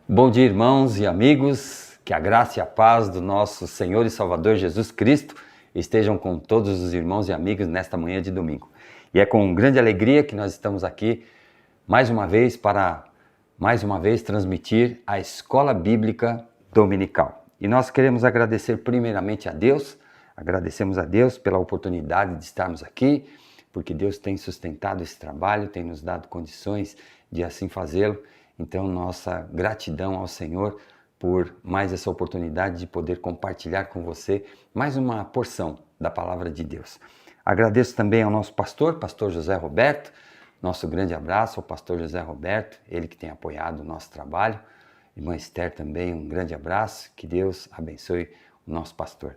Bom dia, irmãos e amigos, que a graça e a paz do nosso Senhor e Salvador Jesus Cristo estejam com todos os irmãos e amigos nesta manhã de domingo. E é com grande alegria que nós estamos aqui mais uma vez para transmitir a Escola Bíblica Dominical. E nós queremos agradecer primeiramente a Deus, agradecemos a Deus pela oportunidade de estarmos aqui, porque Deus tem sustentado esse trabalho, tem nos dado condições de assim fazê-lo. Então, nossa gratidão ao Senhor por mais essa oportunidade de poder compartilhar com você mais uma porção da Palavra de Deus. Agradeço também ao nosso pastor José Roberto, nosso grande abraço ao pastor José Roberto, ele que tem apoiado o nosso trabalho. Irmã Esther também, um grande abraço, que Deus abençoe o nosso pastor.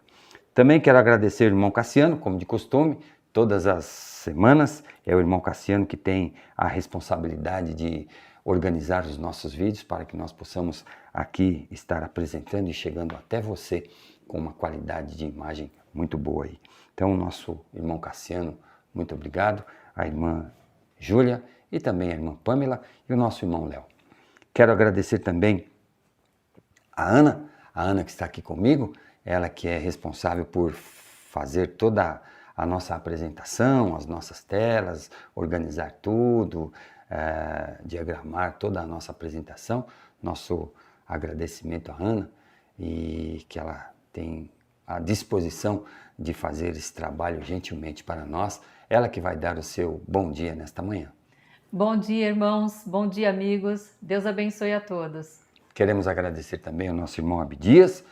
Também quero agradecer ao irmão Cassiano, como de costume, todas as semanas é o irmão Cassiano que tem a responsabilidade de organizar os nossos vídeos para que nós possamos aqui estar apresentando e chegando até você com uma qualidade de imagem muito boa aí. Então, nosso irmão Cassiano, muito obrigado, a irmã Júlia e também a irmã Pamela e o nosso irmão Léo. Quero agradecer também a Ana que está aqui comigo, ela que é responsável por fazer toda a nossa apresentação, as nossas telas, organizar tudo, diagramar toda a nossa apresentação. Nosso agradecimento à Ana e que ela tem a disposição de fazer esse trabalho gentilmente para nós. Ela que vai dar o seu bom dia nesta manhã. Bom dia, irmãos. Bom dia, amigos. Deus abençoe a todos. Queremos agradecer também ao nosso irmão Abdias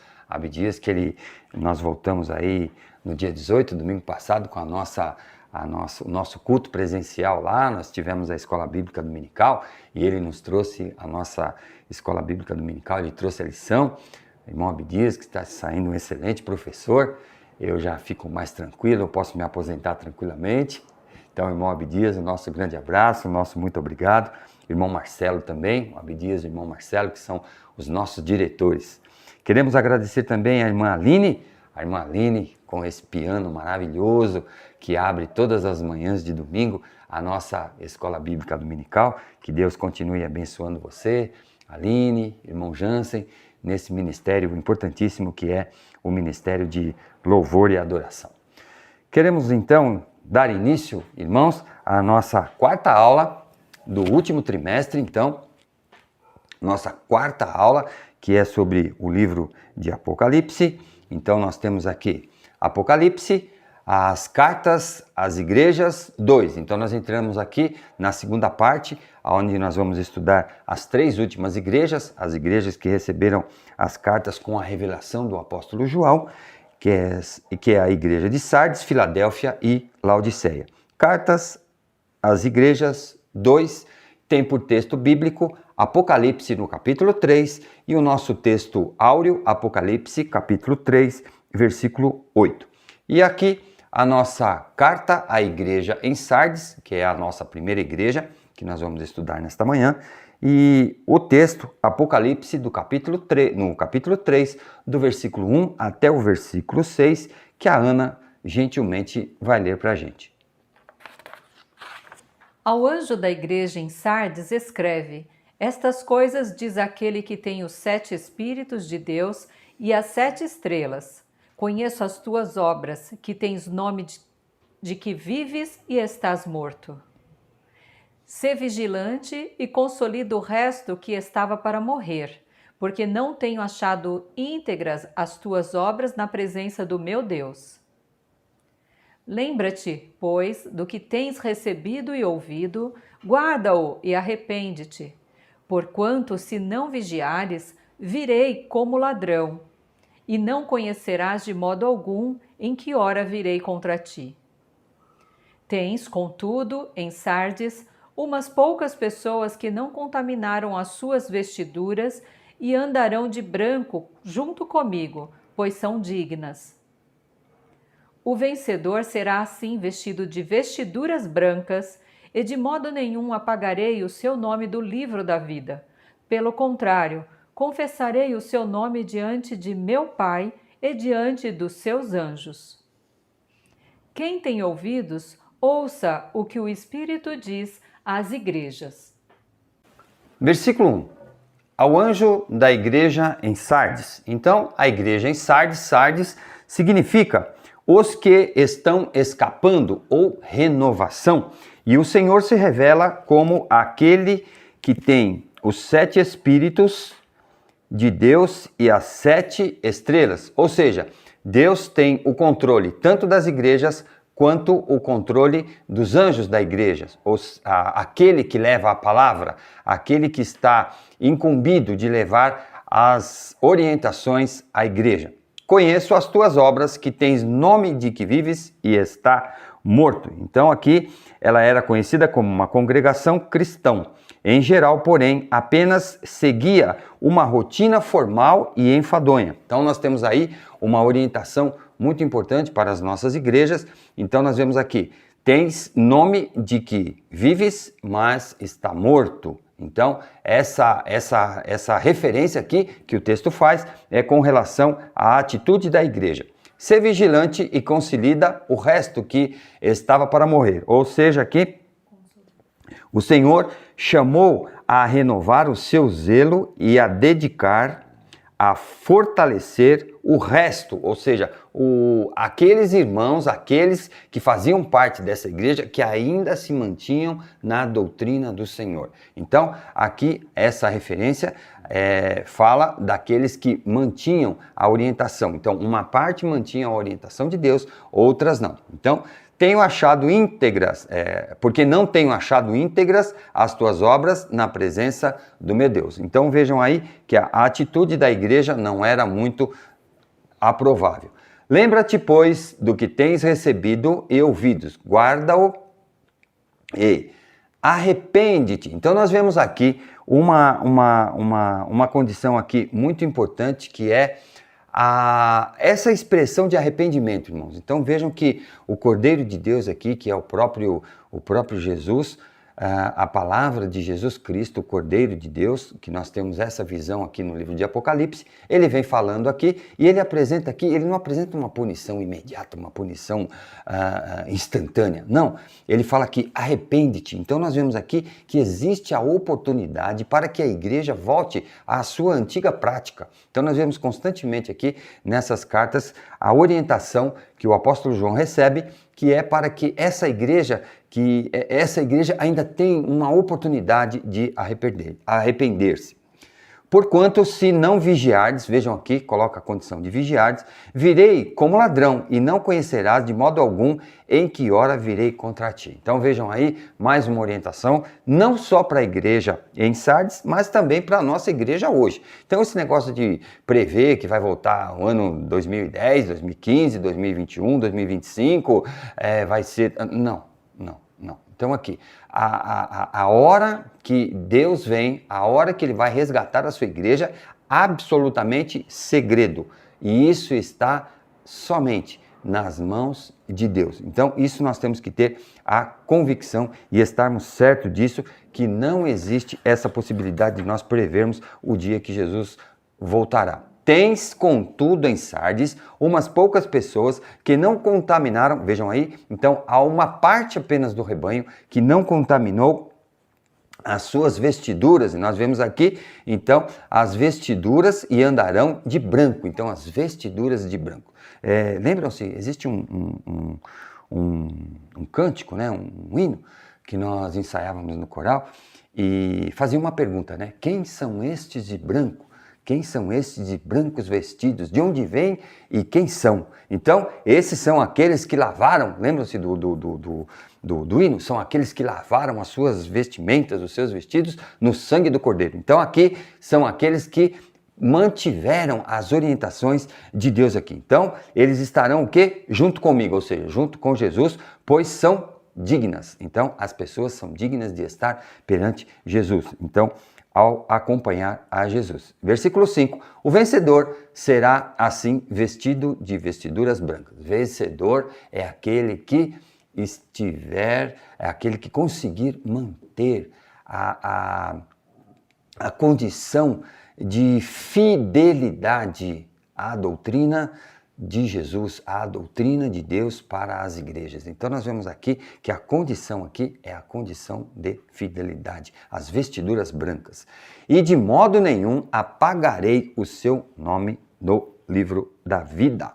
que nós voltamos aí no dia 18, domingo passado, com o nosso culto presencial lá. Nós tivemos a Escola Bíblica Dominical e ele nos trouxe a nossa Escola Bíblica Dominical, ele trouxe a lição. O irmão Abdias, que está saindo um excelente professor, eu já fico mais tranquilo, eu posso me aposentar tranquilamente. Então, irmão Abdias, o nosso grande abraço, o nosso muito obrigado. Irmão Marcelo também, o Abdias e o irmão Marcelo, que são os nossos diretores. Queremos agradecer também a irmã Aline, com esse piano maravilhoso que abre todas as manhãs de domingo a nossa Escola Bíblica Dominical. Que Deus continue abençoando você, Aline, irmão Jansen, nesse ministério importantíssimo que é o Ministério de Louvor e Adoração. Queremos então dar início, irmãos, à nossa quarta aula do último trimestre, então, nossa quarta aula, que é sobre o livro de Apocalipse. Então nós temos aqui Apocalipse, as cartas às igrejas 2. Então nós entramos aqui na segunda parte, onde nós vamos estudar as três últimas igrejas, as igrejas que receberam as cartas com a revelação do apóstolo João, que é a igreja de Sardes, Filadélfia e Laodiceia. Cartas às igrejas 2 tem por texto bíblico Apocalipse no capítulo 3 e o nosso texto áureo, Apocalipse capítulo 3, versículo 8. E aqui a nossa carta à igreja em Sardes, que é a nossa primeira igreja, que nós vamos estudar nesta manhã, e o texto Apocalipse do capítulo 3, no capítulo 3, do versículo 1 até o versículo 6, que a Ana gentilmente vai ler para a gente. Ao anjo da igreja em Sardes escreve: Estas coisas diz aquele que tem os 7 Espíritos de Deus e as 7 estrelas. Conheço as tuas obras, que tens nome de que vives e estás morto. Sê vigilante e consolida o resto que estava para morrer, porque não tenho achado íntegras as tuas obras na presença do meu Deus. Lembra-te, pois, do que tens recebido e ouvido, guarda-o e arrepende-te. Porquanto, se não vigiares, virei como ladrão, e não conhecerás de modo algum em que hora virei contra ti. Tens, contudo, em Sardes, umas poucas pessoas que não contaminaram as suas vestiduras e andarão de branco junto comigo, pois são dignas. O vencedor será assim vestido de vestiduras brancas, e de modo nenhum apagarei o seu nome do livro da vida. Pelo contrário, confessarei o seu nome diante de meu Pai e diante dos seus anjos. Quem tem ouvidos, ouça o que o Espírito diz às igrejas. Versículo 1. Ao anjo da igreja em Sardes. Então, a igreja em Sardes, Sardes significa os que estão escapando ou renovação. E o Senhor se revela como aquele que tem os 7 Espíritos de Deus e as 7 estrelas. Ou seja, Deus tem o controle tanto das igrejas quanto o controle dos anjos da igreja, aquele que leva a palavra, aquele que está incumbido de levar as orientações à igreja. Conheço as tuas obras, que tens nome de que vives e está morto. Então aqui ela era conhecida como uma congregação cristã. Em geral, porém, apenas seguia uma rotina formal e enfadonha. Então nós temos aí uma orientação muito importante para as nossas igrejas. Então nós vemos aqui, tens nome de que vives, mas está morto. Então essa referência aqui que o texto faz é com relação à atitude da igreja. Ser vigilante e consolida o resto que estava para morrer. Ou seja, aqui o Senhor chamou a renovar o seu zelo e a dedicar a fortalecer o resto, ou seja, aqueles irmãos, aqueles que faziam parte dessa igreja, que ainda se mantinham na doutrina do Senhor. Então, aqui essa referência fala daqueles que mantinham a orientação. Então, uma parte mantinha a orientação de Deus, outras não. Então, tenho achado íntegras, porque não tenho achado íntegras as tuas obras na presença do meu Deus. Então vejam aí que a atitude da igreja não era muito aprovável. Lembra-te, pois, do que tens recebido e ouvidos, guarda-o e arrepende-te. Então nós vemos aqui uma condição aqui muito importante, que é essa expressão de arrependimento, irmãos. Então vejam que o Cordeiro de Deus aqui, que é o próprio Jesus, a palavra de Jesus Cristo, o Cordeiro de Deus, que nós temos essa visão aqui no livro de Apocalipse, ele vem falando aqui e ele apresenta aqui, ele não apresenta uma punição imediata, uma punição instantânea, não, ele fala aqui, arrepende-te. Então nós vemos aqui que existe a oportunidade para que a igreja volte à sua antiga prática. Então nós vemos constantemente aqui nessas cartas a orientação que o apóstolo João recebe, que é para que essa igreja ainda tem uma oportunidade de arrepender-se. Porquanto, se não vigiardes, vejam aqui, coloca a condição de vigiardes, virei como ladrão e não conhecerás de modo algum em que hora virei contra ti. Então vejam aí mais uma orientação, não só para a igreja em Sardes, mas também para a nossa igreja hoje. Então esse negócio de prever que vai voltar o ano 2010, 2015, 2021, 2025, vai ser... Não. Então aqui, a hora que Deus vem, a hora que Ele vai resgatar a sua igreja, absolutamente segredo. E isso está somente nas mãos de Deus. Então isso nós temos que ter a convicção e estarmos certos disso, que não existe essa possibilidade de nós prevermos o dia que Jesus voltará. Tens, contudo, em Sardes, umas poucas pessoas que não contaminaram, vejam aí, então há uma parte apenas do rebanho que não contaminou as suas vestiduras, e nós vemos aqui, então, as vestiduras e andarão de branco, então as vestiduras de branco. Lembram-se, existe um cântico, né, um hino, que nós ensaiávamos no coral, e fazia uma pergunta, né, quem são estes de branco? Quem são estes de brancos vestidos? De onde vêm e quem são? Então, esses são aqueles que lavaram, lembram-se do hino? São aqueles que lavaram as suas vestimentas, os seus vestidos, no sangue do Cordeiro. Então, aqui são aqueles que mantiveram as orientações de Deus aqui. Então, eles estarão o quê? Junto comigo, ou seja, junto com Jesus, pois são dignas. Então, as pessoas são dignas de estar perante Jesus. Então, ao acompanhar a Jesus. Versículo 5, o vencedor será assim vestido de vestiduras brancas. Vencedor é aquele que é aquele que conseguir manter a condição de fidelidade à doutrina de Jesus, à doutrina de Deus para as igrejas. Então nós vemos aqui que a condição aqui é a condição de fidelidade, as vestiduras brancas. E de modo nenhum apagarei o seu nome no livro da vida.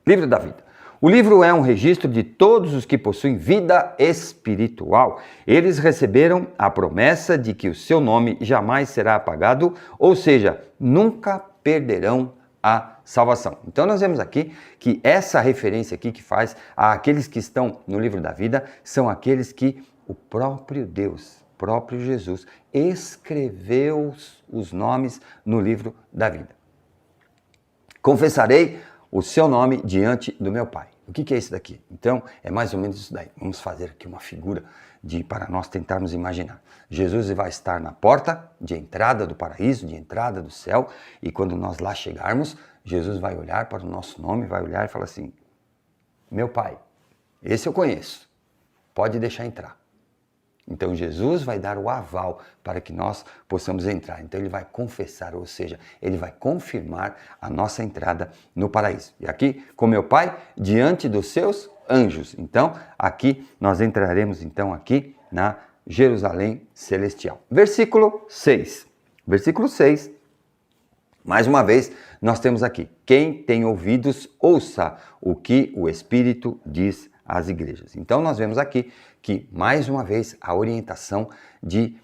Livro da vida. O livro é um registro de todos os que possuem vida espiritual. Eles receberam a promessa de que o seu nome jamais será apagado, ou seja, nunca perderão a salvação. Então nós vemos aqui que essa referência aqui que faz àqueles que estão no livro da vida são aqueles que o próprio Deus, próprio Jesus, escreveu os nomes no livro da vida. Confessarei o seu nome diante do meu Pai. O que é isso daqui? Então, é mais ou menos isso daí. Vamos fazer aqui uma figura para nós tentarmos imaginar. Jesus vai estar na porta de entrada do paraíso, de entrada do céu, e quando nós lá chegarmos, Jesus vai olhar para o nosso nome, vai olhar e falar assim, meu Pai, esse eu conheço, pode deixar entrar. Então Jesus vai dar o aval para que nós possamos entrar. Então ele vai confessar, ou seja, ele vai confirmar a nossa entrada no paraíso. E aqui, com meu Pai, diante dos seus anjos. Então, aqui nós entraremos então aqui na Jerusalém celestial. Versículo 6. Versículo 6. Mais uma vez, nós temos aqui, quem tem ouvidos, ouça o que o Espírito diz às igrejas. Então nós vemos aqui que, mais uma vez, a orientação de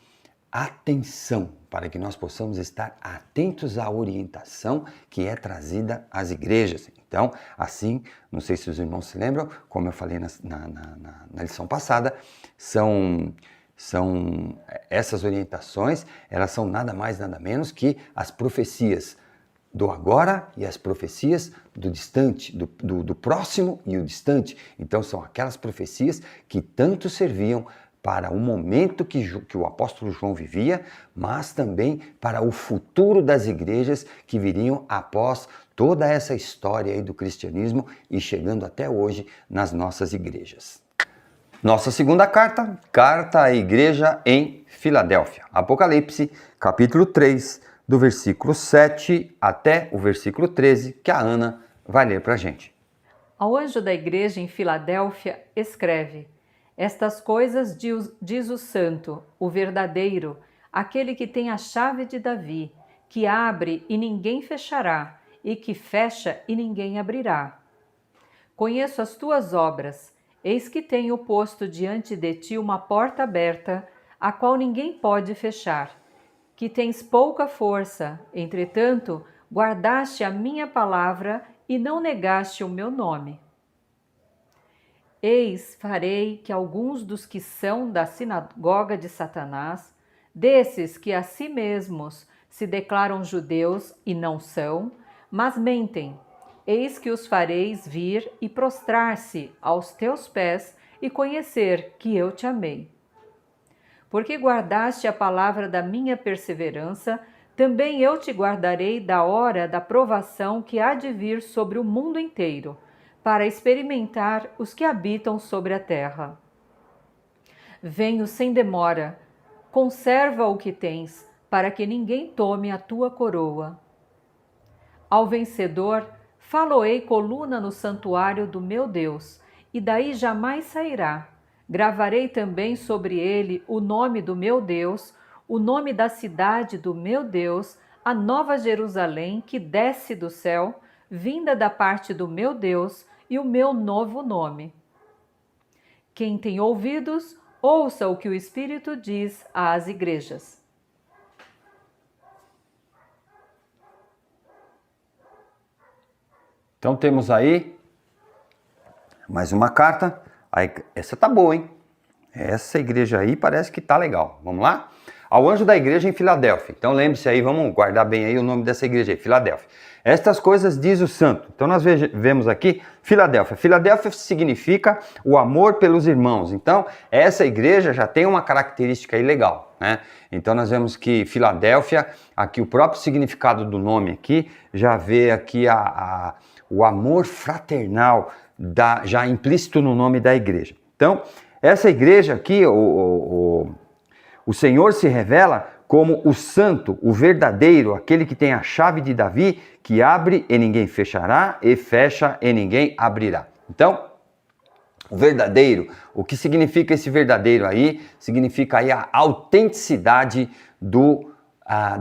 atenção, para que nós possamos estar atentos à orientação que é trazida às igrejas. Então, assim, não sei se os irmãos se lembram, como eu falei na lição passada, são essas orientações, elas são nada mais, nada menos que as profecias do agora e as profecias do distante, do próximo e o distante. Então são aquelas profecias que tanto serviam para o momento que o apóstolo João vivia, mas também para o futuro das igrejas que viriam após toda essa história aí do cristianismo e chegando até hoje nas nossas igrejas. Nossa segunda carta, carta à igreja em Filadélfia. Apocalipse, capítulo 3, do versículo 7 até o versículo 13, que a Ana vai ler para a gente. Ao anjo da igreja em Filadélfia, escreve: Estas coisas diz o santo, o verdadeiro, aquele que tem a chave de Davi, que abre e ninguém fechará, e que fecha e ninguém abrirá. Conheço as tuas obras, eis que tenho posto diante de ti uma porta aberta, a qual ninguém pode fechar. Que tens pouca força, entretanto, guardaste a minha palavra e não negaste o meu nome. Eis, farei que alguns dos que são da sinagoga de Satanás, desses que a si mesmos se declaram judeus e não são, mas mentem, eis que os fareis vir e prostrar-se aos teus pés e conhecer que eu te amei. Porque guardaste a palavra da minha perseverança, também eu te guardarei da hora da provação que há de vir sobre o mundo inteiro, para experimentar os que habitam sobre a terra. Venho sem demora, conserva o que tens, para que ninguém tome a tua coroa. Ao vencedor, faloei coluna no santuário do meu Deus, e daí jamais sairá. Gravarei também sobre ele o nome do meu Deus, o nome da cidade do meu Deus, a nova Jerusalém que desce do céu, vinda da parte do meu Deus, e o meu novo nome. Quem tem ouvidos, ouça o que o Espírito diz às igrejas. Então temos aí mais uma carta. Essa tá boa, hein? Essa igreja aí parece que tá legal. Vamos lá? ao anjo da igreja em Filadélfia. Então lembre-se aí, vamos guardar bem aí o nome dessa igreja aí, Filadélfia. Estas coisas diz o santo. Então nós vemos aqui Filadélfia. Filadélfia significa o amor pelos irmãos. Então essa igreja já tem uma característica aí legal, né? Então nós vemos que Filadélfia, aqui o próprio significado do nome aqui, já vê aqui o amor fraternal já implícito no nome da igreja. Então essa igreja aqui, o Senhor se revela como o santo, o verdadeiro, aquele que tem a chave de Davi, que abre e ninguém fechará, e fecha e ninguém abrirá. Então, o verdadeiro, o que significa esse verdadeiro aí? Significa aí a autenticidade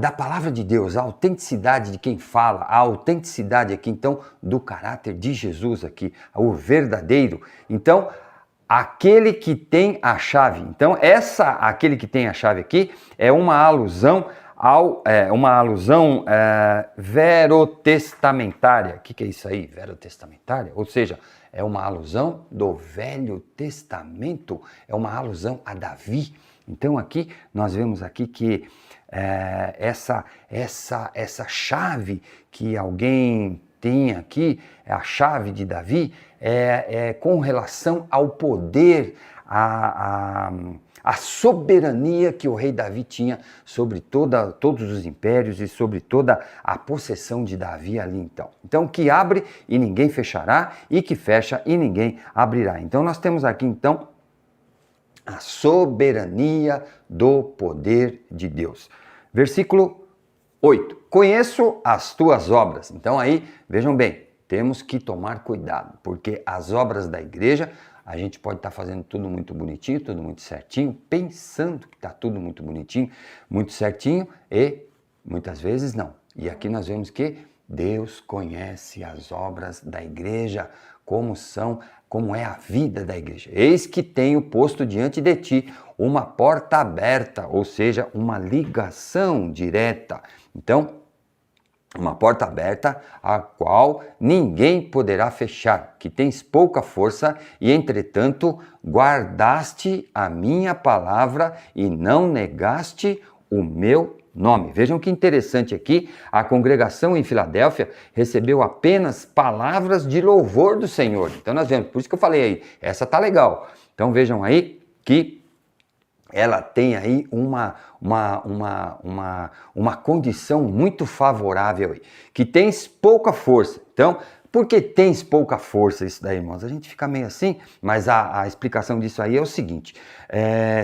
da palavra de Deus, a autenticidade de quem fala, a autenticidade aqui, então, do caráter de Jesus aqui, o verdadeiro. Então, aquele que tem a chave. Então, aquele que tem a chave aqui é uma alusão verotestamentária. O que é isso aí? Verotestamentária? Ou seja, é uma alusão do Velho Testamento, é uma alusão a Davi. Então, aqui nós vemos aqui que essa chave que alguém tem aqui, a chave de Davi, com relação ao poder, a soberania que o rei Davi tinha sobre todos os impérios e sobre toda a possessão de Davi ali então. Então, que abre e ninguém fechará, e que fecha e ninguém abrirá. Então, nós temos aqui então a soberania do poder de Deus. Versículo 8. Conheço as tuas obras. Então aí, vejam bem, temos que tomar cuidado, porque as obras da igreja, a gente pode estar fazendo tudo muito bonitinho, tudo muito certinho, pensando que está tudo muito bonitinho, muito certinho, e muitas vezes não. E aqui nós vemos que Deus conhece as obras da igreja, como é a vida da igreja. Eis que tenho posto diante de ti uma porta aberta, ou seja, uma ligação direta. Então, uma porta aberta, a qual ninguém poderá fechar, que tens pouca força e, entretanto, guardaste a minha palavra e não negaste o meu nome. Vejam que interessante aqui, a congregação em Filadélfia recebeu apenas palavras de louvor do Senhor. Então nós vemos, por isso que eu falei aí, essa tá legal. Então vejam aí que ela tem aí uma condição muito favorável aí, que tens pouca força. Então, por que tens pouca força isso daí, irmãos? A gente fica meio assim, mas a explicação disso aí é o seguinte,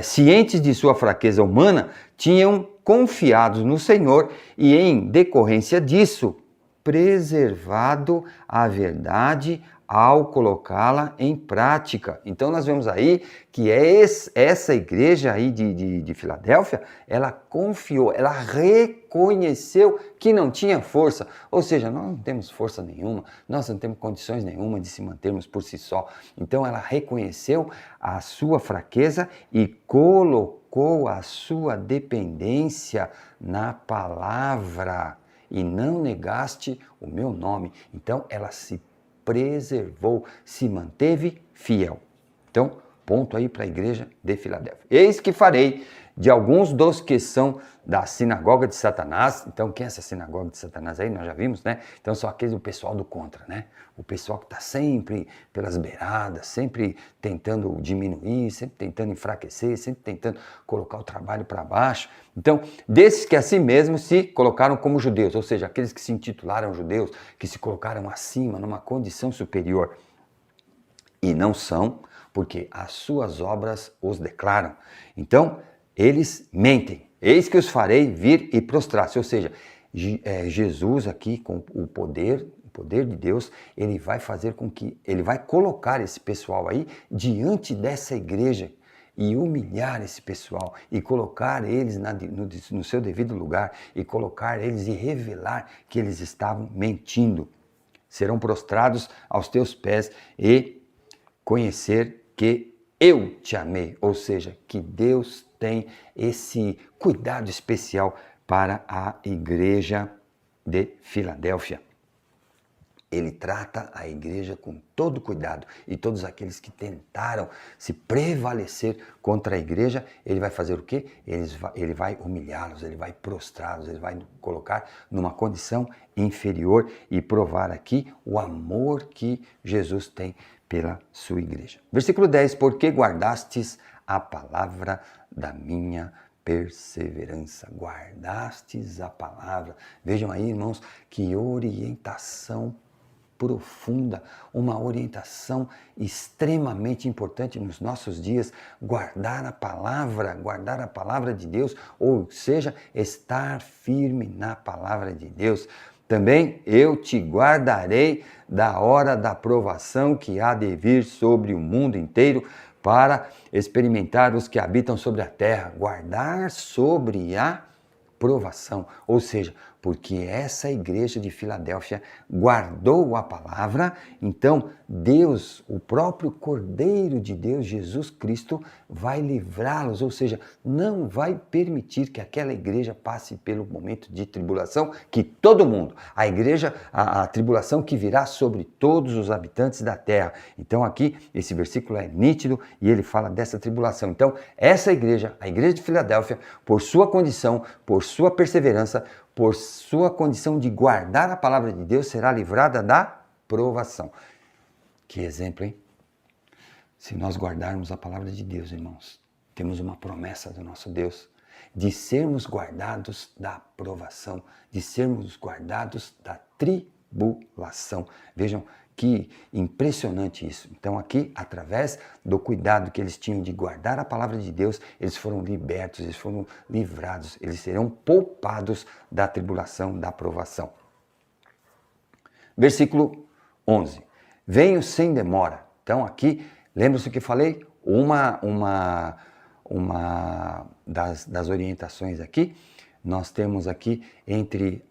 cientes de sua fraqueza humana, tinham confiados no Senhor e em decorrência disso, preservado a verdade ao colocá-la em prática. Então nós vemos aí que essa igreja aí de Filadélfia, ela confiou, ela reconheceu que não tinha força, ou seja, nós não temos força nenhuma, nós não temos condições nenhuma de se mantermos por si só. Então ela reconheceu a sua fraqueza e colocou a sua dependência na palavra e não negaste o meu nome. Então ela se preservou, se manteve fiel. Então, ponto aí para a igreja de Filadélfia. Eis que farei de alguns dos que são da sinagoga de Satanás. Então, quem é essa sinagoga de Satanás aí? Nós já vimos, né? Então, são aqueles do pessoal do contra, né? O pessoal que está sempre pelas beiradas, sempre tentando diminuir, sempre tentando enfraquecer, sempre tentando colocar o trabalho para baixo. Então, desses que assim mesmo se colocaram como judeus, ou seja, aqueles que se intitularam judeus, que se colocaram acima, numa condição superior. E não são, porque as suas obras os declaram. Então, eles mentem. Eis que os farei vir e prostrar-se. Ou seja, Jesus aqui com o poder de Deus, ele vai fazer com que, ele vai colocar esse pessoal aí diante dessa igreja e humilhar esse pessoal e colocar eles no seu devido lugar e colocar eles e revelar que eles estavam mentindo. Serão prostrados aos teus pés e conhecer que eu te amei, ou seja, que Deus tem esse cuidado especial para a igreja de Filadélfia. Ele trata a igreja com todo cuidado e todos aqueles que tentaram se prevalecer contra a igreja, ele vai fazer o quê? Ele vai humilhá-los, ele vai prostrá-los, ele vai colocar numa condição inferior e provar aqui o amor que Jesus tem pela sua igreja. Versículo 10, porque guardastes a palavra da minha perseverança. Guardastes a palavra. Vejam aí, irmãos, que orientação profunda, uma orientação extremamente importante nos nossos dias, guardar a palavra de Deus, ou seja, estar firme na palavra de Deus. Também eu te guardarei da hora da provação que há de vir sobre o mundo inteiro para experimentar os que habitam sobre a terra. Guardar sobre a provação, ou seja, porque essa igreja de Filadélfia guardou a palavra, então Deus, o próprio Cordeiro de Deus, Jesus Cristo, vai livrá-los, ou seja, não vai permitir que aquela igreja passe pelo momento de tribulação que todo mundo, a igreja, a tribulação que virá sobre todos os habitantes da terra. Então aqui, esse versículo é nítido e ele fala dessa tribulação. Então, essa igreja, a igreja de Filadélfia, por sua condição, por sua perseverança, por sua condição de guardar a palavra de Deus, será livrada da provação. Que exemplo, hein? Se nós guardarmos a palavra de Deus, irmãos, temos uma promessa do nosso Deus de sermos guardados da provação, de sermos guardados da tribulação. Vejam que impressionante isso. Então aqui, através do cuidado que eles tinham de guardar a palavra de Deus, eles foram libertos, eles foram livrados, eles serão poupados da tribulação, da provação. Versículo 11. Venho sem demora. Então aqui, lembra-se o que falei? Uma das orientações aqui, nós temos aqui entre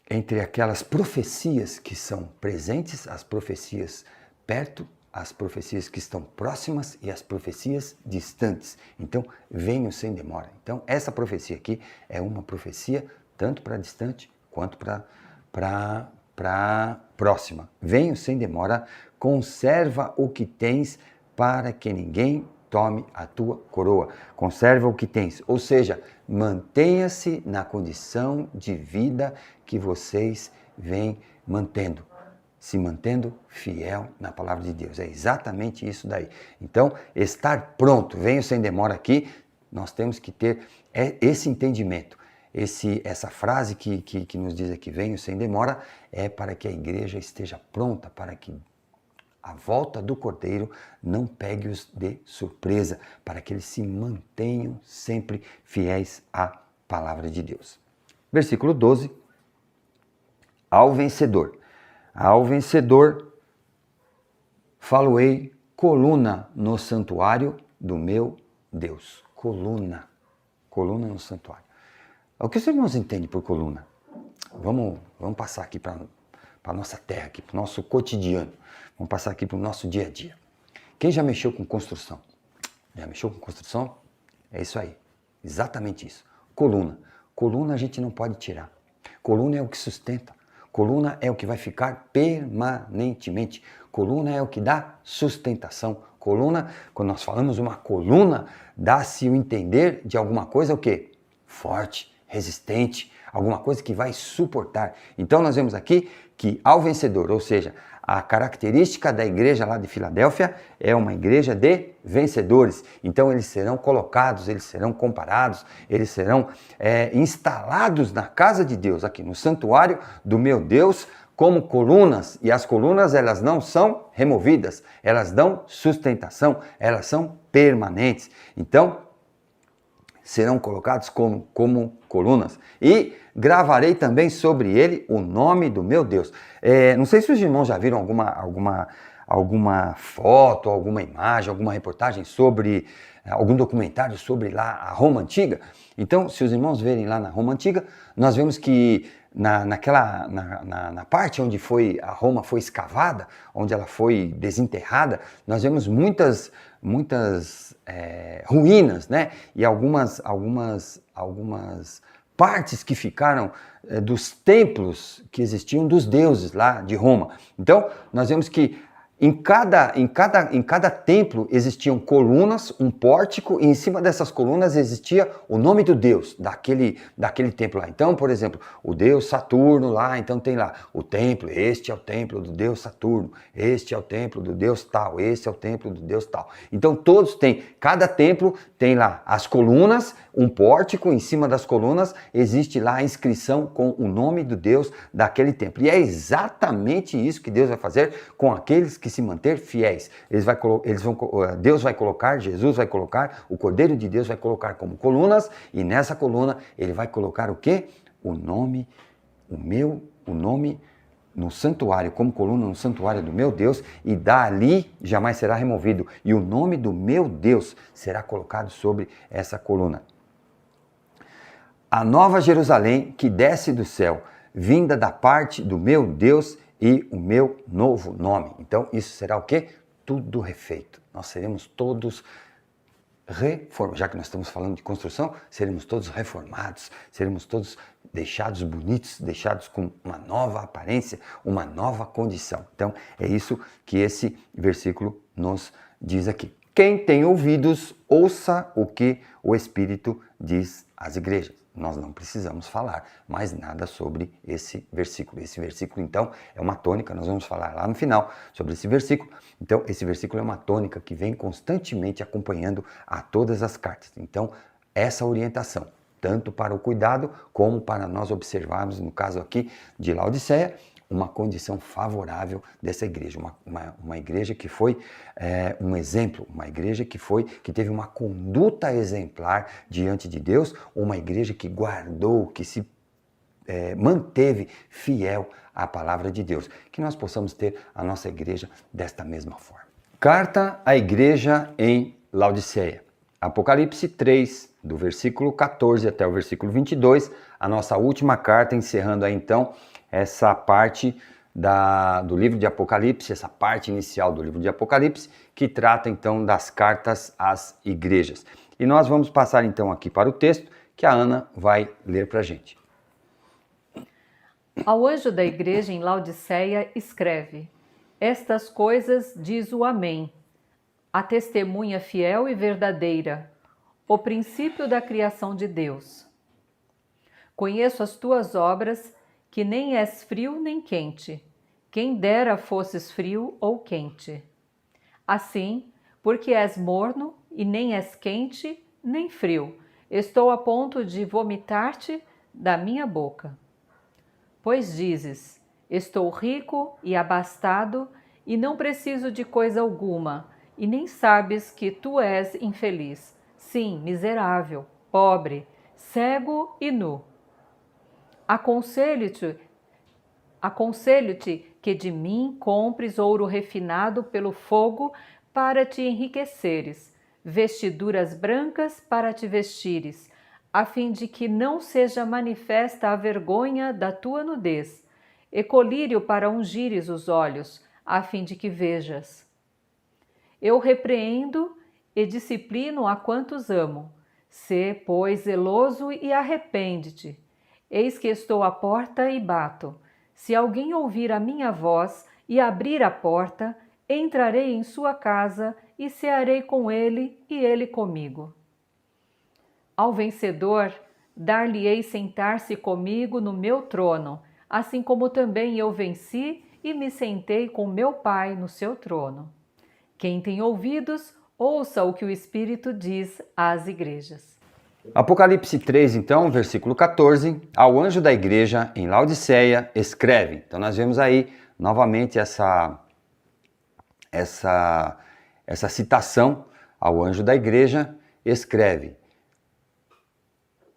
entre aquelas profecias que são presentes, as profecias perto, as profecias que estão próximas e as profecias distantes. Então, venho sem demora. Então, essa profecia aqui é uma profecia tanto para distante quanto para próxima. Venho sem demora, conserva o que tens para que ninguém tome a tua coroa. Conserva o que tens, ou seja, mantenha-se na condição de vida que vocês vêm mantendo, se mantendo fiel na palavra de Deus. É exatamente isso daí. Então, estar pronto, venho sem demora aqui, nós temos que ter esse entendimento. Essa frase que nos diz aqui, venho sem demora, é para que a igreja esteja pronta, para que a volta do Cordeiro não pegue-os de surpresa, para que eles se mantenham sempre fiéis à palavra de Deus. Versículo 12. Ao vencedor falo-ei coluna no santuário do meu Deus. Coluna no santuário. O que os irmãos entendem por coluna? Vamos passar aqui para a nossa terra, para o nosso cotidiano. Vamos passar aqui para o nosso dia a dia. Quem já mexeu com construção? Já mexeu com construção? É isso aí. Exatamente isso. Coluna. Coluna a gente não pode tirar. Coluna é o que sustenta. Coluna é o que vai ficar permanentemente. Coluna é o que dá sustentação. Coluna, quando nós falamos uma coluna, dá-se o entender de alguma coisa o quê? Forte, resistente, alguma coisa que vai suportar. Então nós vemos aqui que ao vencedor, ou seja, a característica da igreja lá de Filadélfia é uma igreja de vencedores. Então eles serão colocados, eles serão comparados, eles serão instalados na casa de Deus, aqui no santuário do meu Deus, como colunas. E as colunas, elas não são removidas, elas dão sustentação, elas são permanentes. Então, serão colocados como colunas. E gravarei também sobre ele o nome do meu Deus. Não sei se os irmãos já viram alguma foto, alguma imagem, alguma reportagem sobre, algum documentário sobre lá a Roma Antiga. Então, se os irmãos verem lá na Roma Antiga, nós vemos que na parte onde a Roma foi escavada, onde ela foi desenterrada, nós vemos muitas ruínas, né? E algumas partes que ficaram dos templos que existiam dos deuses lá de Roma. Então, nós vemos que em cada templo existiam colunas, um pórtico, e em cima dessas colunas existia o nome do deus daquele templo lá. Então, por exemplo, o deus Saturno lá, então tem lá o templo, este é o templo do deus Saturno, este é o templo do deus tal, este é o templo do deus tal. Então todos têm, cada templo tem lá as colunas, um pórtico, em cima das colunas existe lá a inscrição com o nome do deus daquele templo. E é exatamente isso que Deus vai fazer com aqueles que se manter fiéis. Deus vai colocar, Jesus vai colocar, o Cordeiro de Deus vai colocar como colunas, e nessa coluna ele vai colocar o quê? O nome no santuário, como coluna no santuário do meu Deus, e dali jamais será removido. E o nome do meu Deus será colocado sobre essa coluna. A nova Jerusalém que desce do céu, vinda da parte do meu Deus, e o meu novo nome. Então isso será o quê? Tudo refeito. Nós seremos todos reformados. Já que nós estamos falando de construção, seremos todos reformados, seremos todos deixados bonitos, deixados com uma nova aparência, uma nova condição. Então é isso que esse versículo nos diz aqui. Quem tem ouvidos, ouça o que o Espírito diz às igrejas. Nós não precisamos falar mais nada sobre esse versículo. Esse versículo, então, é uma tônica, nós vamos falar lá no final sobre esse versículo. Então, esse versículo é uma tônica que vem constantemente acompanhando a todas as cartas. Então, essa orientação, tanto para o cuidado, como para nós observarmos, no caso aqui de Laodiceia, uma condição favorável dessa igreja, uma igreja que foi um exemplo, uma igreja que teve uma conduta exemplar diante de Deus, uma igreja que guardou, que se manteve fiel à palavra de Deus. Que nós possamos ter a nossa igreja desta mesma forma. Carta à igreja em Laodiceia. Apocalipse 3, do versículo 14 até o versículo 22, a nossa última carta, encerrando aí então essa parte do livro de Apocalipse, essa parte inicial do livro de Apocalipse, que trata então das cartas às igrejas. E nós vamos passar então aqui para o texto que a Ana vai ler para a gente. Ao anjo da igreja em Laodiceia escreve: Estas coisas diz o Amém, a testemunha fiel e verdadeira, o princípio da criação de Deus. Conheço as tuas obras, que nem és frio nem quente. Quem dera fosses frio ou quente. Assim, porque és morno e nem és quente nem frio, estou a ponto de vomitar-te da minha boca. Pois dizes: estou rico e abastado e não preciso de coisa alguma, e nem sabes que tu és infeliz, sim, miserável, pobre, cego e nu. Aconselho-te que de mim compres ouro refinado pelo fogo para te enriqueceres, vestiduras brancas para te vestires, a fim de que não seja manifesta a vergonha da tua nudez, e colírio para ungires os olhos, a fim de que vejas. Eu repreendo e disciplino a quantos amo. Sê, pois, zeloso e arrepende-te. Eis que estou à porta e bato. Se alguém ouvir a minha voz e abrir a porta, entrarei em sua casa e cearei com ele e ele comigo. Ao vencedor, dar-lhe-ei sentar-se comigo no meu trono, assim como também eu venci e me sentei com meu Pai no seu trono. Quem tem ouvidos, ouça o que o Espírito diz às igrejas. Apocalipse 3, então, versículo 14, ao anjo da igreja em Laodiceia, escreve. Então nós vemos aí novamente essa citação ao anjo da igreja, escreve.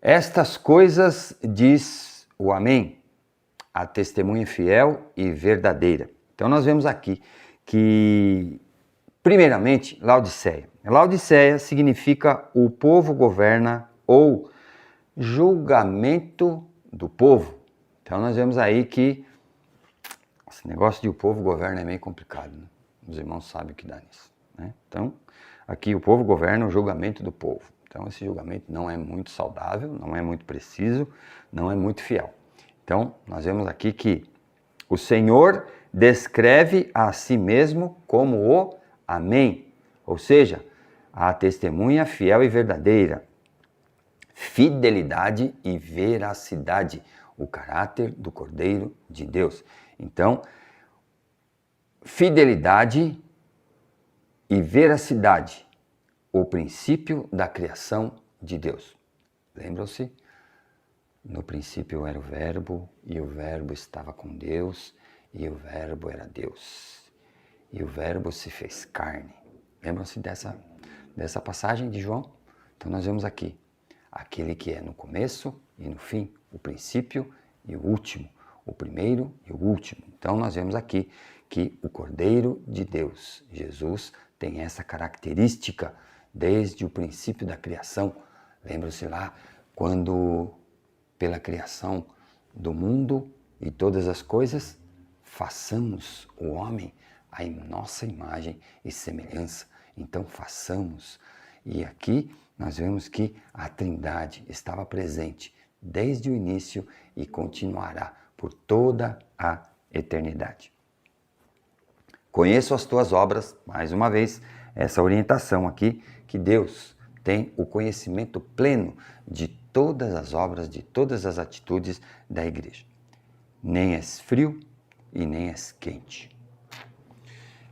Estas coisas diz o Amém, a testemunha fiel e verdadeira. Então nós vemos aqui que, primeiramente, Laodiceia. Laodiceia significa o povo governa ou julgamento do povo. Então nós vemos aí que esse negócio de o povo governa é meio complicado, né? Os irmãos sabem o que dá nisso, né? Então, aqui o povo governa o julgamento do povo. Então esse julgamento não é muito saudável, não é muito preciso, não é muito fiel. Então nós vemos aqui que o Senhor descreve a si mesmo como o Amém, ou seja, a testemunha fiel e verdadeira, fidelidade e veracidade, o caráter do Cordeiro de Deus. Então, fidelidade e veracidade, o princípio da criação de Deus. Lembram-se? No princípio era o Verbo, e o Verbo estava com Deus, e o Verbo era Deus. E o Verbo se fez carne. Lembram-se dessa passagem de João? Então nós vemos aqui, aquele que é no começo e no fim, o princípio e o último, o primeiro e o último. Então nós vemos aqui que o Cordeiro de Deus, Jesus, tem essa característica desde o princípio da criação. Lembram-se lá quando, pela criação do mundo e todas as coisas, façamos o homem à nossa imagem e semelhança. Então façamos. E aqui nós vemos que a Trindade estava presente desde o início e continuará por toda a eternidade. Conheço as tuas obras, mais uma vez, essa orientação aqui, que Deus tem o conhecimento pleno de todas as obras, de todas as atitudes da igreja. Nem és frio e nem és quente.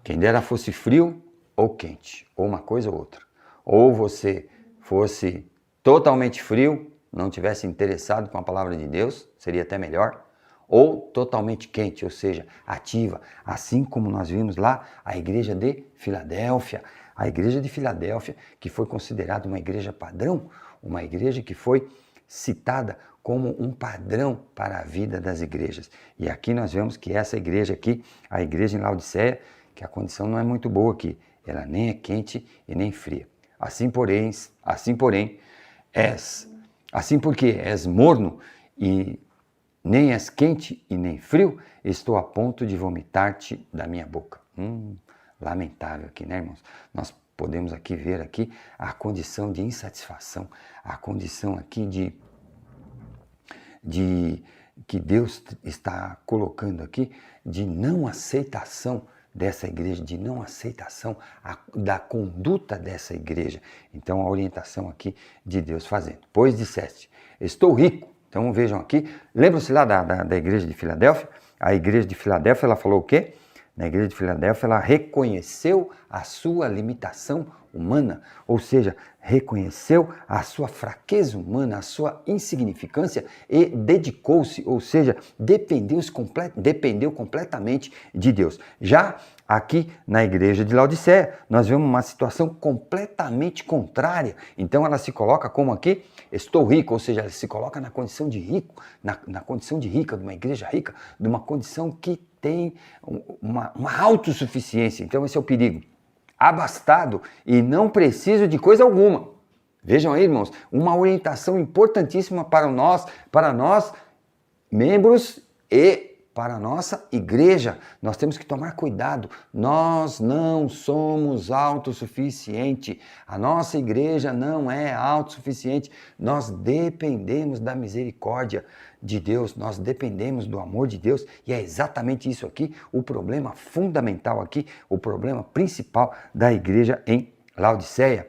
Quem dera fosse frio ou quente, ou uma coisa ou outra. Ou você fosse totalmente frio, não tivesse interessado com a palavra de Deus, seria até melhor. Ou totalmente quente, ou seja, ativa, assim como nós vimos lá a igreja de Filadélfia. A igreja de Filadélfia, que foi considerada uma igreja padrão, uma igreja que foi citada como um padrão para a vida das igrejas. E aqui nós vemos que essa igreja aqui, a igreja em Laodiceia, que a condição não é muito boa aqui, ela nem é quente e nem fria. Assim porque és morno e nem és quente e nem frio, estou a ponto de vomitar-te da minha boca. Lamentável aqui, né, irmãos? Nós podemos aqui ver aqui a condição de insatisfação, a condição aqui de que Deus está colocando aqui de não aceitação dessa igreja, de não aceitação da conduta dessa igreja. Então a orientação aqui de Deus fazendo. Pois disseste, estou rico. Então vejam aqui, lembram-se lá da igreja de Filadélfia? A igreja de Filadélfia, ela falou o quê? Na igreja de Filadélfia, ela reconheceu a sua limitação humana, ou seja, reconheceu a sua fraqueza humana, a sua insignificância e dedicou-se, ou seja, dependeu completamente de Deus. Já aqui na igreja de Laodiceia, nós vemos uma situação completamente contrária. Então ela se coloca como aqui, estou rico, ou seja, ela se coloca na condição de rico, na condição de rica, de uma igreja rica, de uma condição que tem uma autossuficiência. Então esse é o perigo. Abastado e não preciso de coisa alguma. Vejam aí, irmãos, uma orientação importantíssima para nós membros e para a nossa igreja. Nós temos que tomar cuidado. Nós não somos autossuficientes. A nossa igreja não é autossuficiente. Nós dependemos da misericórdia de Deus, nós dependemos do amor de Deus, e é exatamente isso aqui, o problema fundamental aqui, o problema principal da igreja em Laodiceia.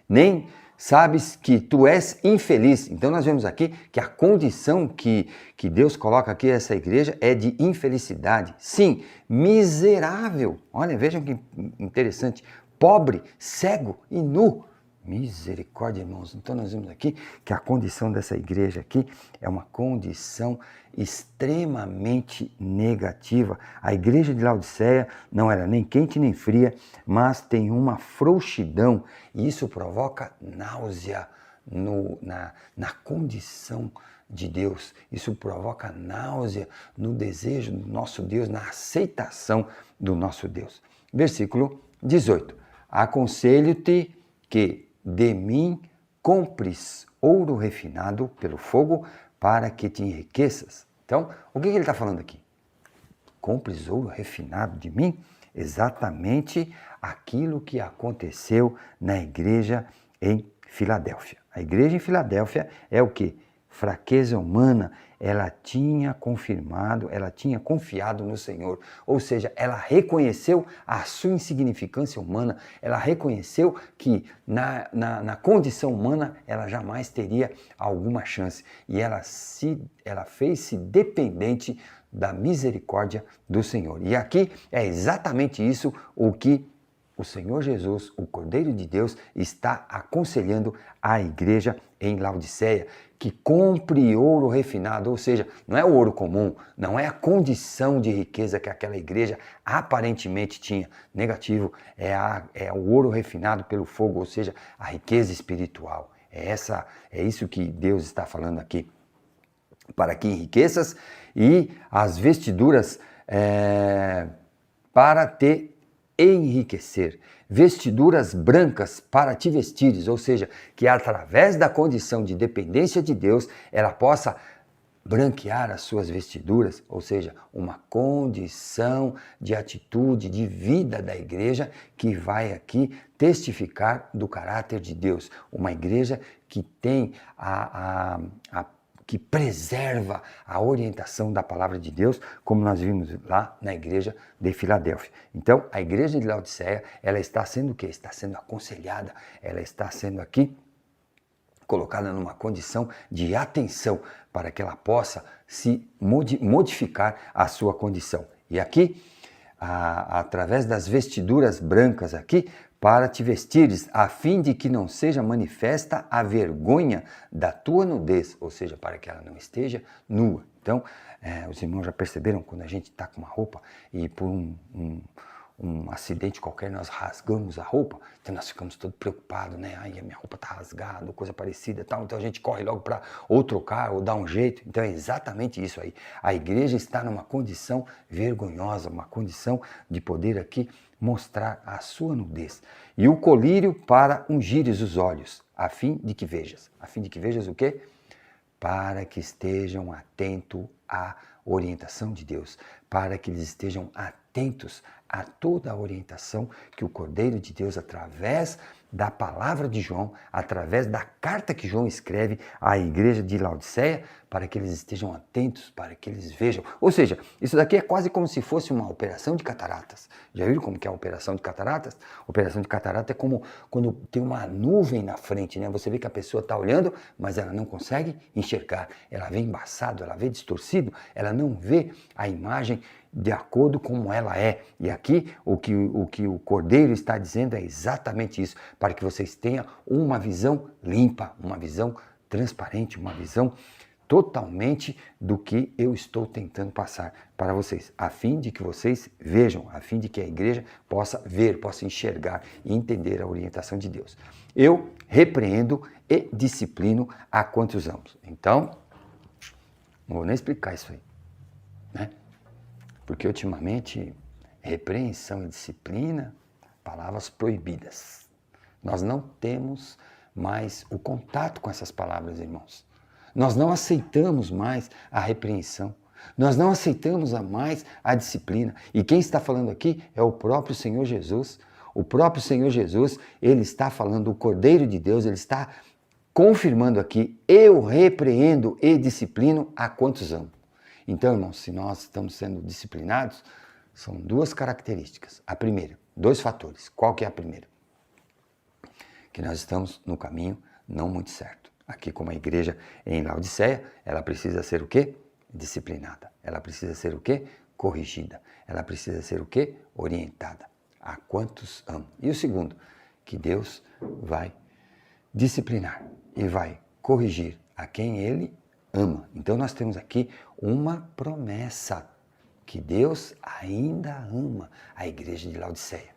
Nem sabes que tu és infeliz. Então nós vemos aqui que a condição que Deus coloca aqui essa igreja é de infelicidade. Sim, miserável. Olha, vejam que interessante. Pobre, cego e nu. Misericórdia, irmãos. Então nós vemos aqui que a condição dessa igreja aqui é uma condição extremamente negativa. A igreja de Laodiceia não era nem quente nem fria, mas tem uma frouxidão, e isso provoca náusea na condição de Deus. Isso provoca náusea no desejo do nosso Deus, na aceitação do nosso Deus. Versículo 18. Aconselho-te que de mim compres ouro refinado pelo fogo para que te enriqueças. Então, o que ele está falando aqui? Compres ouro refinado de mim? Exatamente aquilo que aconteceu na igreja em Filadélfia. A igreja em Filadélfia é o quê? Fraqueza humana, ela tinha confirmado, ela tinha confiado no Senhor, ou seja, ela reconheceu a sua insignificância humana, ela reconheceu que na condição humana ela jamais teria alguma chance e ela fez-se dependente da misericórdia do Senhor. E aqui é exatamente isso o que o Senhor Jesus, o Cordeiro de Deus, está aconselhando a igreja em Laodiceia, que compre ouro refinado, ou seja, não é o ouro comum, não é a condição de riqueza que aquela igreja aparentemente tinha. Negativo, é o ouro refinado pelo fogo, ou seja, a riqueza espiritual. É isso que Deus está falando aqui. Para que enriqueças e as vestiduras para te enriquecer, vestiduras brancas para te vestires, ou seja, que através da condição de dependência de Deus, ela possa branquear as suas vestiduras, ou seja, uma condição de atitude, de vida da igreja que vai aqui testificar do caráter de Deus. Uma igreja que tem que preserva a orientação da palavra de Deus, como nós vimos lá na igreja de Filadélfia. Então, a igreja de Laodiceia, ela está sendo o quê? Está sendo aconselhada, ela está sendo aqui colocada numa condição de atenção para que ela possa se modificar a sua condição. E aqui, através das vestiduras brancas aqui, para te vestires, a fim de que não seja manifesta a vergonha da tua nudez, ou seja, para que ela não esteja nua. Então, os irmãos já perceberam quando a gente está com uma roupa e por um acidente qualquer nós rasgamos a roupa, então nós ficamos todos preocupados, né? Ai, a minha roupa está rasgada, coisa parecida, tal. Então a gente corre logo para ou trocar ou dar um jeito. Então é exatamente isso aí. A igreja está numa condição vergonhosa, uma condição de poder aqui mostrar a sua nudez. E o colírio para ungires os olhos, a fim de que vejas. A fim de que vejas o quê? Para que estejam atentos à orientação de Deus, para que eles estejam atentos a toda a orientação que o Cordeiro de Deus, através da palavra de João, através da carta que João escreve à igreja de Laodiceia, para que eles estejam atentos, para que eles vejam. Ou seja, isso daqui é quase como se fosse uma operação de cataratas. Já viram como que é a operação de cataratas? Operação de catarata é como quando tem uma nuvem na frente, né? Você vê que a pessoa está olhando, mas ela não consegue enxergar. Ela vê embaçado, ela vê distorcido, ela não vê a imagem de acordo com ela é. E aqui o que o Cordeiro está dizendo é exatamente isso, para que vocês tenham uma visão limpa, uma visão transparente, uma visão totalmente do que eu estou tentando passar para vocês, a fim de que vocês vejam, a fim de que a igreja possa ver, possa enxergar e entender a orientação de Deus. Eu repreendo e disciplino a quantos amo. Então, não vou nem explicar isso aí, né? Porque ultimamente, repreensão e disciplina, palavras proibidas. Nós não temos mais o contato com essas palavras, irmãos. Nós não aceitamos mais a repreensão. Nós não aceitamos mais a disciplina. E quem está falando aqui é o próprio Senhor Jesus. O próprio Senhor Jesus, ele está falando, o Cordeiro de Deus, ele está confirmando aqui, eu repreendo e disciplino a quantos amo. Então, irmãos, se nós estamos sendo disciplinados, são duas características. A primeira, dois fatores. Qual que é a primeira? Que nós estamos no caminho não muito certo. Aqui, como a igreja em Laodiceia, ela precisa ser o quê? Disciplinada. Ela precisa ser o quê? Corrigida. Ela precisa ser o quê? Orientada. A quantos amo. E o segundo, que Deus vai disciplinar e vai corrigir a quem Ele ama. Então nós temos aqui uma promessa que Deus ainda ama a igreja de Laodiceia.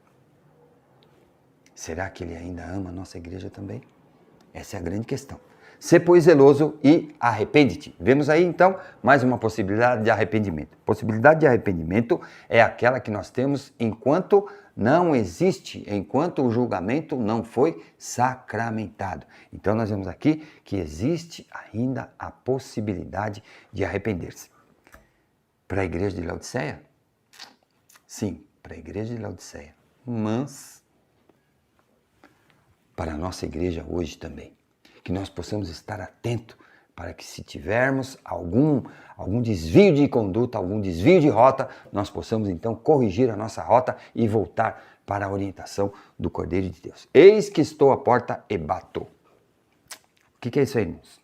Será que Ele ainda ama a nossa igreja também? Essa é a grande questão. Sê, pois, zeloso e arrepende-te. Vemos aí, então, mais uma possibilidade de arrependimento. Possibilidade de arrependimento é aquela que nós temos enquanto não existe, enquanto o julgamento não foi sacramentado. Então, nós vemos aqui que existe ainda a possibilidade de arrepender-se. Para a igreja de Laodiceia? Sim, para a igreja de Laodiceia. Mas para a nossa igreja hoje também. Que nós possamos estar atentos para que, se tivermos algum desvio de conduta, algum desvio de rota, nós possamos então corrigir a nossa rota e voltar para a orientação do Cordeiro de Deus. Eis que estou à porta e bato. O que é isso aí, irmãos?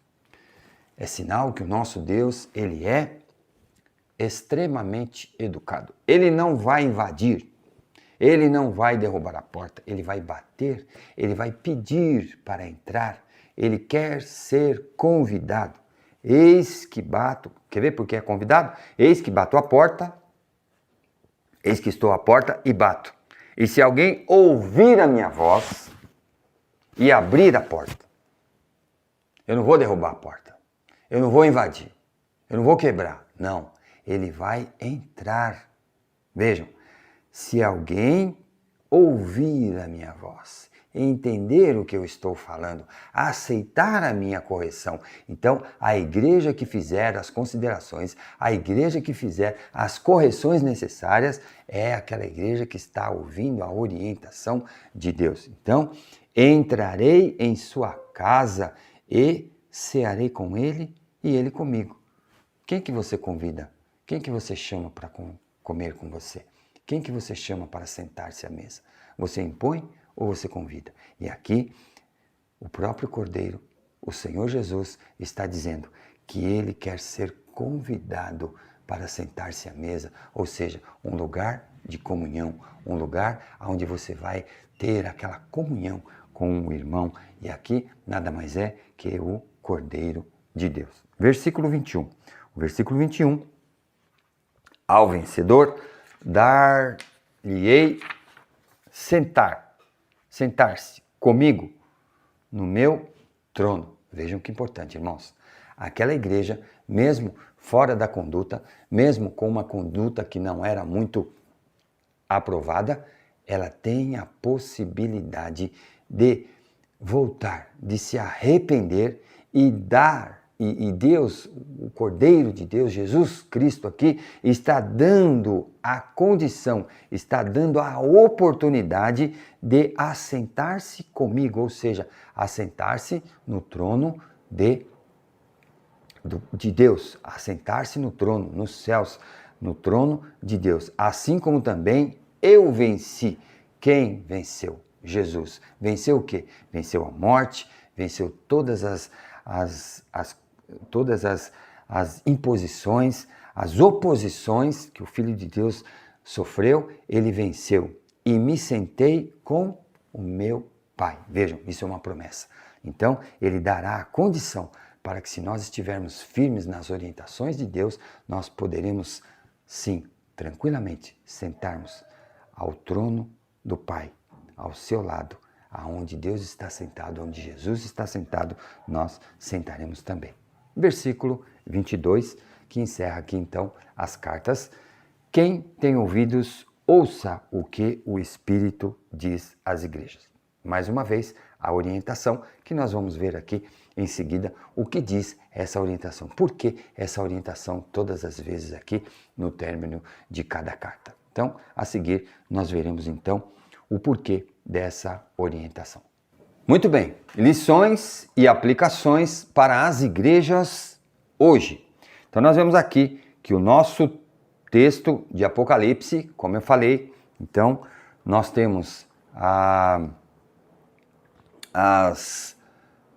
É sinal que o nosso Deus, ele é extremamente educado. Ele não vai invadir, ele não vai derrubar a porta, ele vai bater, ele vai pedir para entrar, ele quer ser convidado. Eis que bato, quer ver por que é convidado? Eis que bato a porta, eis que estou à porta e bato. E se alguém ouvir a minha voz e abrir a porta, eu não vou derrubar a porta, eu não vou invadir, eu não vou quebrar, não. Ele vai entrar. Vejam, se alguém ouvir a minha voz, entender o que eu estou falando, aceitar a minha correção, então a igreja que fizer as considerações, a igreja que fizer as correções necessárias, é aquela igreja que está ouvindo a orientação de Deus. Então, entrarei em sua casa e cearei com ele e ele comigo. Quem que você convida? Quem que você chama para comer com você? Quem que você chama para sentar-se à mesa? Você impõe ou você convida? E aqui, o próprio Cordeiro, o Senhor Jesus, está dizendo que ele quer ser convidado para sentar-se à mesa, ou seja, um lugar de comunhão, um lugar onde você vai ter aquela comunhão com o irmão. E aqui, nada mais é que o Cordeiro de Deus. Versículo 21. O versículo 21. Ao vencedor, dar-lhe-ei sentar-se comigo no meu trono. Vejam que importante, irmãos. Aquela igreja, mesmo fora da conduta, mesmo com uma conduta que não era muito aprovada, ela tem a possibilidade de voltar, de se arrepender e dar. E Deus, o Cordeiro de Deus, Jesus Cristo aqui, está dando a condição, está dando a oportunidade de assentar-se comigo, ou seja, assentar-se no trono de Deus, assentar-se no trono, nos céus, no trono de Deus. Assim como também eu venci. Quem venceu? Jesus. Venceu o quê? Venceu a morte, venceu todas as imposições, as oposições que o Filho de Deus sofreu, ele venceu. E me sentei com o meu Pai. Vejam, isso é uma promessa. Então, ele dará a condição para que, se nós estivermos firmes nas orientações de Deus, nós poderemos, sim, tranquilamente sentarmos ao trono do Pai, ao seu lado, aonde Deus está sentado, onde Jesus está sentado, nós sentaremos também. Versículo 22, que encerra aqui então as cartas. Quem tem ouvidos, ouça o que o Espírito diz às igrejas. Mais uma vez, a orientação que nós vamos ver aqui em seguida, o que diz essa orientação. Por que essa orientação todas as vezes aqui no término de cada carta? Então, a seguir, nós veremos então o porquê dessa orientação. Muito bem, lições e aplicações para as igrejas hoje. Então nós vemos aqui que o nosso texto de Apocalipse, como eu falei, então nós temos as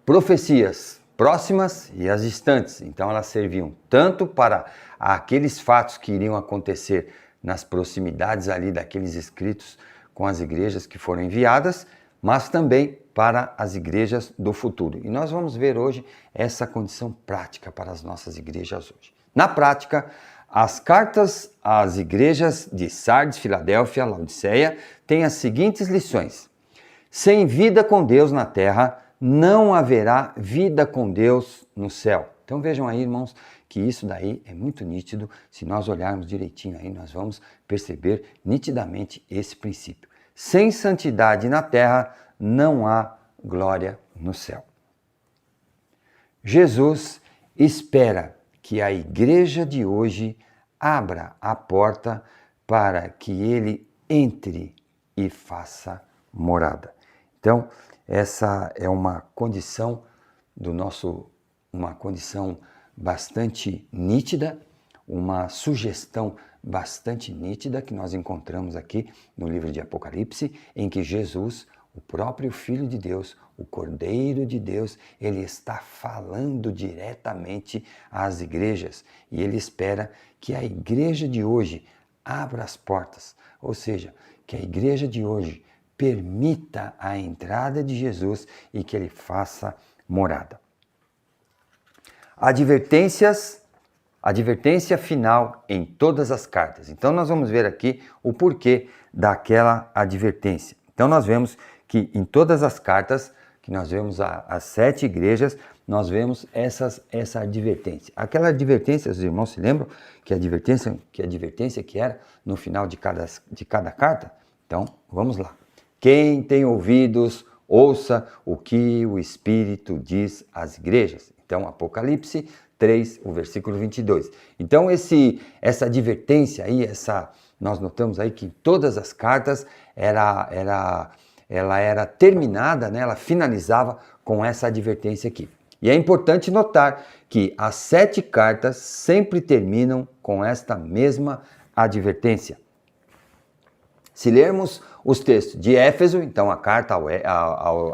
profecias próximas e as distantes. Então elas serviam tanto para aqueles fatos que iriam acontecer nas proximidades ali daqueles escritos com as igrejas que foram enviadas, mas também para as igrejas do futuro. E nós vamos ver hoje essa condição prática para as nossas igrejas hoje. Na prática, as cartas às igrejas de Sardes, Filadélfia, Laodiceia têm as seguintes lições. Sem vida com Deus na terra, não haverá vida com Deus no céu. Então vejam aí, irmãos, que isso daí é muito nítido. Se nós olharmos direitinho aí, nós vamos perceber nitidamente esse princípio. Sem santidade na terra, não há glória no céu. Jesus espera que a igreja de hoje abra a porta para que ele entre e faça morada. Então, essa é uma condição uma condição bastante nítida, uma sugestão bastante nítida que nós encontramos aqui no livro de Apocalipse, em que Jesus, o próprio Filho de Deus, o Cordeiro de Deus, ele está falando diretamente às igrejas e ele espera que a igreja de hoje abra as portas, ou seja, que a igreja de hoje permita a entrada de Jesus e que ele faça morada. Advertência final em todas as cartas. Então nós vamos ver aqui o porquê daquela advertência. Então nós vemos que em todas as cartas, que nós vemos as 7 igrejas, nós vemos essa advertência. Aquela advertência, os irmãos se lembram que advertência que era no final de cada carta? Então vamos lá. Quem tem ouvidos, ouça o que o Espírito diz às igrejas. Então, Apocalipse 3, o versículo 22. Então, essa advertência aí, nós notamos aí que em todas as cartas ela era terminada, né? Ela finalizava com essa advertência aqui. E é importante notar que as 7 cartas sempre terminam com esta mesma advertência. Se lermos os textos de Éfeso, então a carta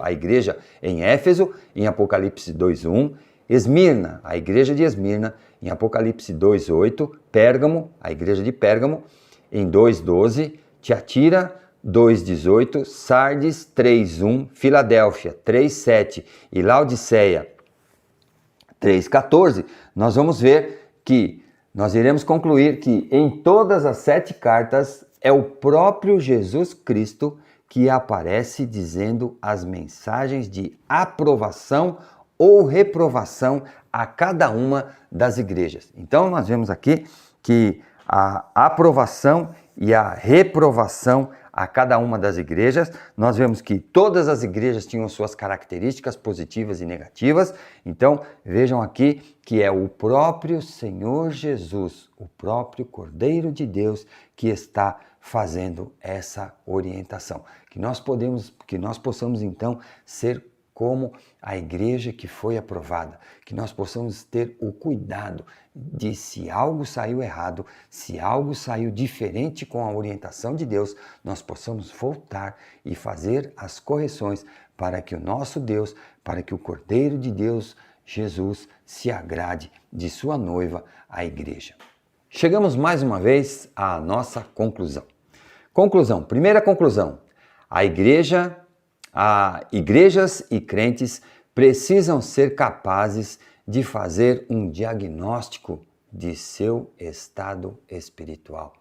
à igreja em Éfeso, em Apocalipse 2:1, Esmirna, a igreja de Esmirna, em Apocalipse 2:8, Pérgamo, a igreja de Pérgamo, em 2:12, Tiatira 2:18, Sardes 3:1, Filadélfia 3:7 e Laodiceia 3:14, nós vamos ver que nós iremos concluir que em todas as 7 cartas é o próprio Jesus Cristo que aparece dizendo as mensagens de aprovação ou reprovação a cada uma das igrejas. Então nós vemos aqui que a aprovação e a reprovação a cada uma das igrejas, nós vemos que todas as igrejas tinham suas características positivas e negativas. Então vejam aqui que é o próprio Senhor Jesus, o próprio Cordeiro de Deus que está fazendo essa orientação. Que nós possamos então ser como a igreja que foi aprovada, que nós possamos ter o cuidado de, se algo saiu errado, se algo saiu diferente com a orientação de Deus, nós possamos voltar e fazer as correções para que o nosso Deus, para que o Cordeiro de Deus, Jesus, se agrade de sua noiva, a igreja. Chegamos mais uma vez à nossa conclusão. Primeira conclusão, igrejas e crentes precisam ser capazes de fazer um diagnóstico de seu estado espiritual.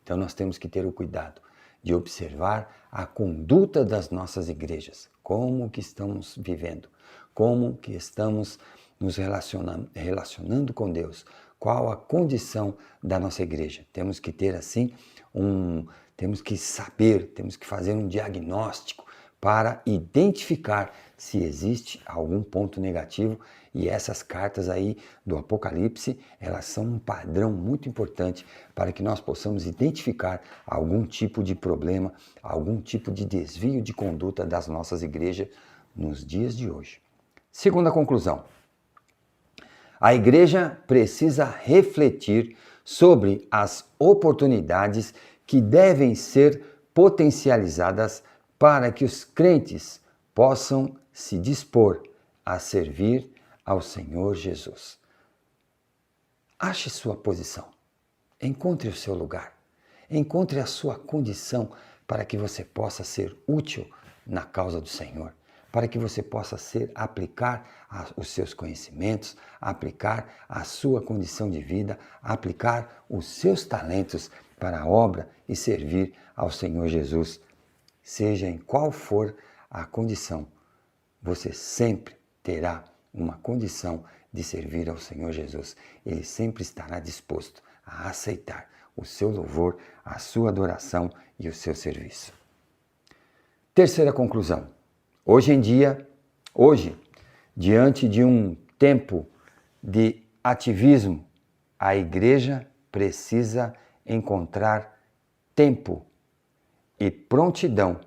Então nós temos que ter o cuidado de observar a conduta das nossas igrejas, como que estamos vivendo, como que estamos nos relacionando com Deus, qual a condição da nossa igreja. Temos que ter assim temos que saber, temos que fazer um diagnóstico para identificar se existe algum ponto negativo, e essas cartas aí do Apocalipse, elas são um padrão muito importante para que nós possamos identificar algum tipo de problema, algum tipo de desvio de conduta das nossas igrejas nos dias de hoje. Segunda conclusão, a igreja precisa refletir sobre as oportunidades que devem ser potencializadas para que os crentes possam se dispor a servir ao Senhor Jesus. Ache sua posição, encontre o seu lugar, encontre a sua condição para que você possa ser útil na causa do Senhor, para que você possa aplicar os seus conhecimentos, aplicar a sua condição de vida, aplicar os seus talentos para a obra e servir ao Senhor Jesus. Seja em qual for a condição, você sempre terá uma condição de servir ao Senhor Jesus. Ele sempre estará disposto a aceitar o seu louvor, a sua adoração e o seu serviço. Terceira conclusão. Hoje, diante de um tempo de ativismo, a igreja precisa encontrar tempo e prontidão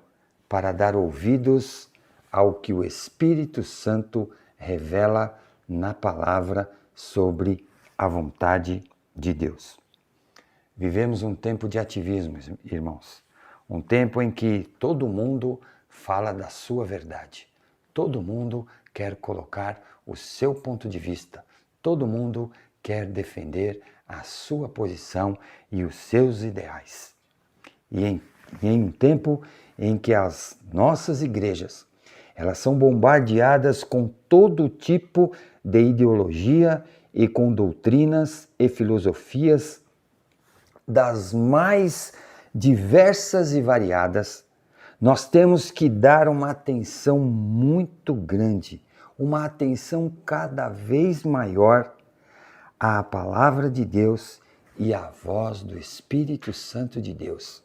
para dar ouvidos ao que o Espírito Santo revela na palavra sobre a vontade de Deus. Vivemos um tempo de ativismo, irmãos. Um tempo em que todo mundo fala da sua verdade. Todo mundo quer colocar o seu ponto de vista. Todo mundo quer defender a sua posição e os seus ideais. E em um tempo em que as nossas igrejas, elas são bombardeadas com todo tipo de ideologia e com doutrinas e filosofias das mais diversas e variadas, nós temos que dar uma atenção muito grande, uma atenção cada vez maior à palavra de Deus e à voz do Espírito Santo de Deus,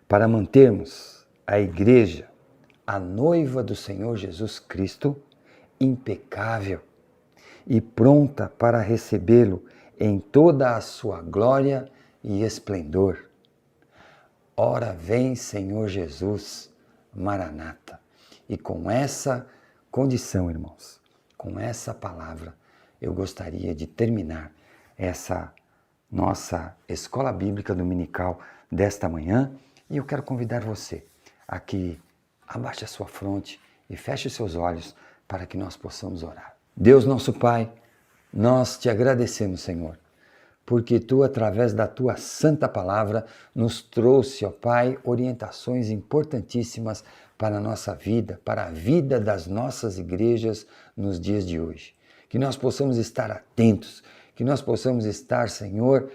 para mantermos a igreja, a noiva do Senhor Jesus Cristo, impecável e pronta para recebê-lo em toda a sua glória e esplendor. Ora vem, Senhor Jesus, Maranata. E com essa condição, irmãos, com essa palavra, eu gostaria de terminar essa nossa escola bíblica dominical desta manhã, e eu quero convidar você a que abaixe a sua fronte e feche os seus olhos para que nós possamos orar. Deus nosso Pai, nós te agradecemos, Senhor, porque Tu, através da Tua santa palavra, nos trouxe, ó Pai, orientações importantíssimas para a nossa vida, para a vida das nossas igrejas nos dias de hoje. Que nós possamos estar atentos, que nós possamos estar, Senhor,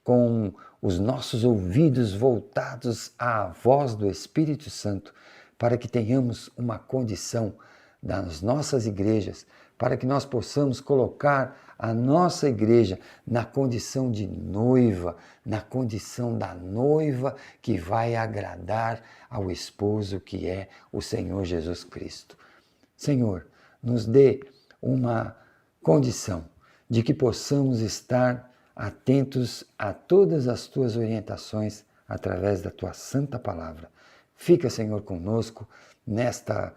com os nossos ouvidos voltados à voz do Espírito Santo, para que tenhamos uma condição das nossas igrejas, para que nós possamos colocar a nossa igreja na condição de noiva, na condição da noiva que vai agradar ao esposo que é o Senhor Jesus Cristo. Senhor, nos dê uma condição de que possamos estar atentos a todas as Tuas orientações através da Tua santa palavra. Fica, Senhor, conosco nesta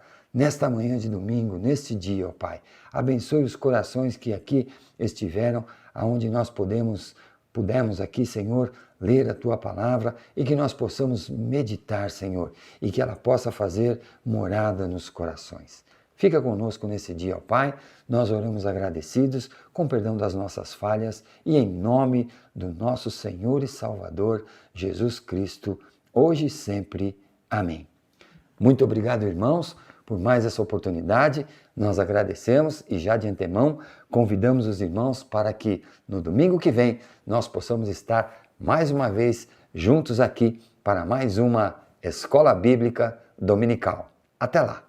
manhã de domingo, neste dia, ó Pai. Abençoe os corações que aqui estiveram, aonde nós pudemos aqui, Senhor, ler a Tua palavra e que nós possamos meditar, Senhor, e que ela possa fazer morada nos corações. Fica conosco nesse dia, ó Pai. Nós oramos agradecidos, com perdão das nossas falhas e em nome do nosso Senhor e Salvador, Jesus Cristo, hoje e sempre. Amém. Muito obrigado, irmãos, por mais essa oportunidade. Nós agradecemos e já de antemão convidamos os irmãos para que no domingo que vem nós possamos estar mais uma vez juntos aqui para mais uma Escola Bíblica Dominical. Até lá!